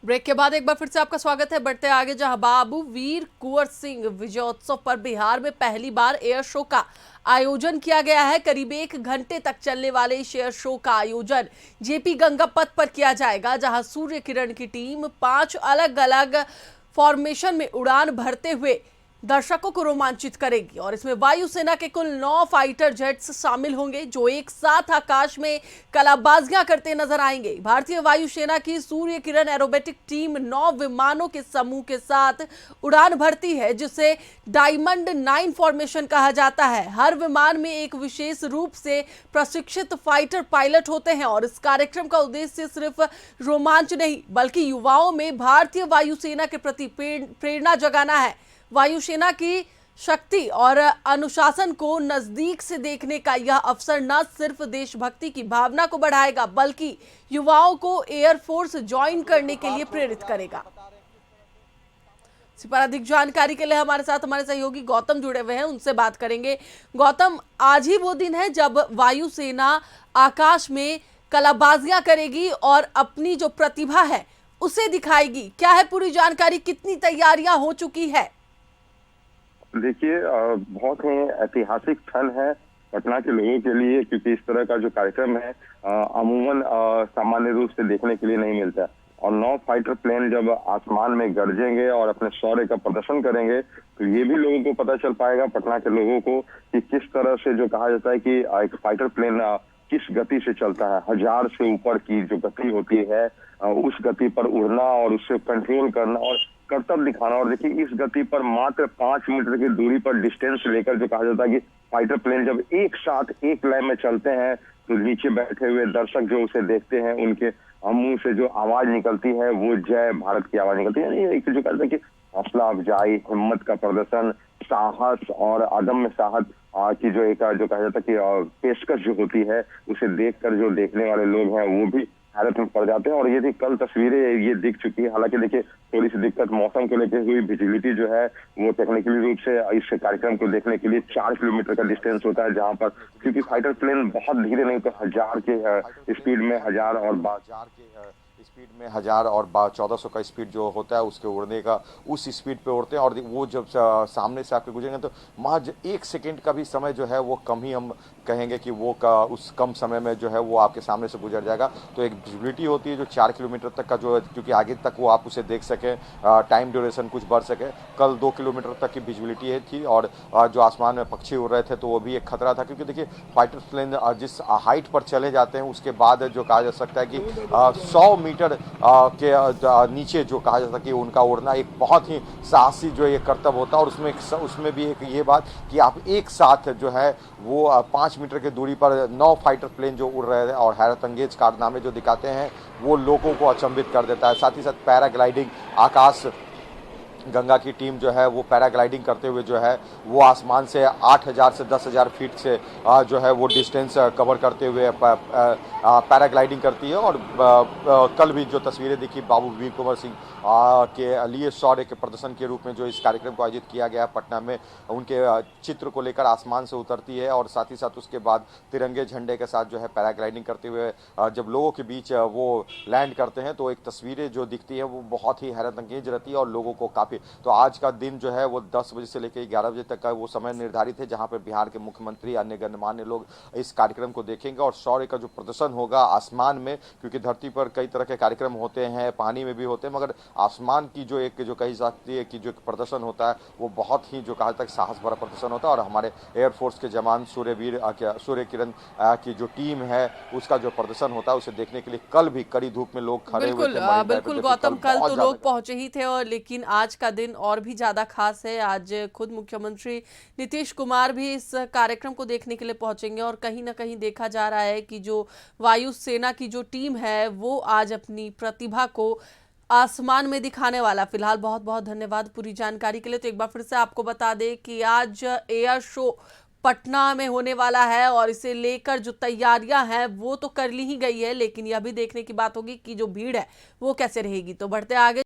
Break के बाद एक बार फिर से आपका स्वागत है। बढ़ते आगे, जहां बाबू वीर कुंवर सिंह विजयोत्सव पर बिहार में पहली बार एयर शो का आयोजन किया गया है। करीब 1 घंटे तक चलने वाले इस एयर शो का आयोजन जेपी गंगा पथ पर किया जाएगा, जहां सूर्य किरण की टीम 5 अलग अलग फॉर्मेशन में उड़ान भरते हुए दर्शकों को रोमांचित करेगी। और इसमें वायुसेना के कुल 9 फाइटर जेट्स शामिल होंगे, जो एक साथ आकाश में कलाबाजियां करते नजर आएंगे। भारतीय वायुसेना की सूर्य किरण एरोबेटिक टीम 9 विमानों के समूह के साथ उड़ान भरती है, जिसे डायमंड 9 फॉर्मेशन कहा जाता है। हर विमान में एक विशेष रूप से प्रशिक्षित फाइटर पायलट होते हैं और इस कार्यक्रम का उद्देश्य सिर्फ रोमांच नहीं, बल्कि युवाओं में भारतीय वायुसेना के प्रति प्रेरणा जगाना है। वायुसेना की शक्ति और अनुशासन को नजदीक से देखने का यह अवसर न सिर्फ देशभक्ति की भावना को बढ़ाएगा, बल्कि युवाओं को एयरफोर्स ज्वाइन करने के लिए प्रेरित करेगा। इसी पर अधिक जानकारी के लिए हमारे साथ हमारे सहयोगी गौतम जुड़े हुए हैं, उनसे बात करेंगे। गौतम, आज ही वो दिन है जब वायुसेना आकाश में कलाबाजियां करेगी और अपनी जो प्रतिभा है उसे दिखाएगी। क्या है पूरी जानकारी, कितनी तैयारियां हो चुकी है? देखिए, बहुत ही ऐतिहासिक क्षण है पटना के लोगों के लिए, क्योंकि इस तरह का जो कार्यक्रम है अमूमन सामान्य रूप से देखने के लिए नहीं मिलता। और 9 फाइटर प्लेन जब आसमान में गरजेंगे और अपने शौर्य का प्रदर्शन करेंगे, तो ये भी लोगों को पता चल पाएगा, पटना के लोगों को, कि किस तरह से जो कहा जाता है कि एक फाइटर प्लेन किस गति से चलता है। 1000 से ऊपर की जो गति होती है, उस गति पर उड़ना और उससे कंट्रोल करना और करतब दिखाना। और देखिए, इस गति पर मात्र 5 मीटर की दूरी पर डिस्टेंस लेकर जो कहा जाता है कि फाइटर प्लेन जब एक साथ एक लाइन में चलते हैं, तो नीचे बैठे हुए दर्शक जो उसे देखते हैं, उनके मुंह से जो आवाज निकलती है वो जय भारत की आवाज निकलती है। एक जो कहते हैं कि हौसला अफजाई, हिम्मत का प्रदर्शन, साहस और अदम्य साहस की जो एक जो कहा जाता है कि पेशकश जो होती है, उसे देखकर जो देखने वाले लोग हैं वो भी हैरत में पड़ जाते हैं। और ये थी कल तस्वीरें ये दिख चुकी है। हालांकि देखिए, थोड़ी सी दिक्कत मौसम को लेकर हुई। विजिबिलिटी जो है वो टेक्निकली रूप से इस कार्यक्रम को देखने के लिए 4 किलोमीटर का डिस्टेंस होता है, जहां पर क्योंकि फाइटर प्लेन बहुत धीरे नहीं, तो 1000 के स्पीड में 1000 और 1400 का स्पीड जो होता है उसके उड़ने का, उस स्पीड पे उड़ते हैं। और वो जब सामने से आपके गुजरेंगे तो महज 1 सेकेंड का भी समय जो है वो कम ही, हम कहेंगे कि वो उस कम समय में जो है वो आपके सामने से गुजर जाएगा। तो एक विजिबिलिटी होती है जो 4 किलोमीटर तक का जो है, क्योंकि आगे तक वो आप उसे देख सकें, टाइम ड्यूरेशन कुछ बढ़ सके। कल 2 किलोमीटर तक की विजिबिलिटी थी और जो आसमान में पक्षी उड़ रहे थे तो वो भी एक खतरा था, क्योंकि देखिए फाइटर प्लेन जिस हाइट पर चले जाते हैं उसके बाद जो कहा जा सकता है कि 100 मीटर के नीचे जो कहा जाता है कि उनका उड़ना एक बहुत ही साहसी जो ये कर्तव्य होता है। और उसमें भी एक ये बात कि आप एक साथ जो है वो 5 मीटर की दूरी पर 9 फाइटर प्लेन जो उड़ रहे हैं और हैरत अंगेज कारनामे जो दिखाते हैं, वो लोगों को अचंभित कर देता है। साथ ही साथ पैराग्लाइडिंग, आकाश गंगा की टीम जो है वो पैराग्लाइडिंग करते हुए जो है वो आसमान से 8000 से 10,000 फीट से जो है वो डिस्टेंस कवर करते हुए पैराग्लाइडिंग करती है। और कल भी जो तस्वीरें दिखी बाबू वीर कुंवर सिंह के लिए शौर्य के प्रदर्शन के रूप में जो इस कार्यक्रम को आयोजित किया गया पटना में, उनके चित्र को लेकर आसमान से उतरती है और साथ ही साथ उसके बाद तिरंगे झंडे के साथ जो है पैराग्लाइडिंग करते हुए जब लोगों के बीच वो लैंड करते हैं, तो एक तस्वीरें जो दिखती है वो बहुत ही हैरत अंगेज रहती है और लोगों को काफ़ी। तो आज का दिन जो है वो 10 बजे से लेकर 11 बजे तक का वो समय निर्धारित है, जहां पर बिहार के मुख्यमंत्री, अन्य गणमान्य लोग इस कार्यक्रम को देखेंगे। और शौर्य का जो प्रदर्शन होगा आसमान में, क्योंकि धरती पर कई तरह के कार्यक्रम होते हैं, पानी में भी होते हैं, मगर आसमान की जो एक जो कही जाती है कि जो प्रदर्शन होता है वो बहुत ही जो कहा जाता है साहस भरा प्रदर्शन होता है। और हमारे एयरफोर्स के जवान सूर्य किरण की जो टीम है उसका जो प्रदर्शन होता है उसे देखने के लिए कल भी कड़ी धूप में लोग खड़े हुए थे। बिल्कुल गौतम, कल तो लोग पहुंचे ही थे, और लेकिन आज का दिन और भी ज्यादा खास है। आज खुद मुख्यमंत्री नीतीश कुमार भी इस कार्यक्रम को देखने के लिए पहुंचेंगे और कहीं ना कहीं देखा जा रहा है कि जो वायुसेना की जो टीम है वो आज अपनी प्रतिभा को आसमान में दिखाने वाला। फिलहाल बहुत बहुत धन्यवाद पूरी जानकारी के लिए। तो एक बार फिर से आपको बता दें कि आज एयर शो पटना में होने वाला है और इसे लेकर जो तैयारियां हैं वो तो कर ली ही गई है, लेकिन यह भी देखने की बात होगी कि जो भीड़ है वो कैसे रहेगी। तो बढ़ते आगे।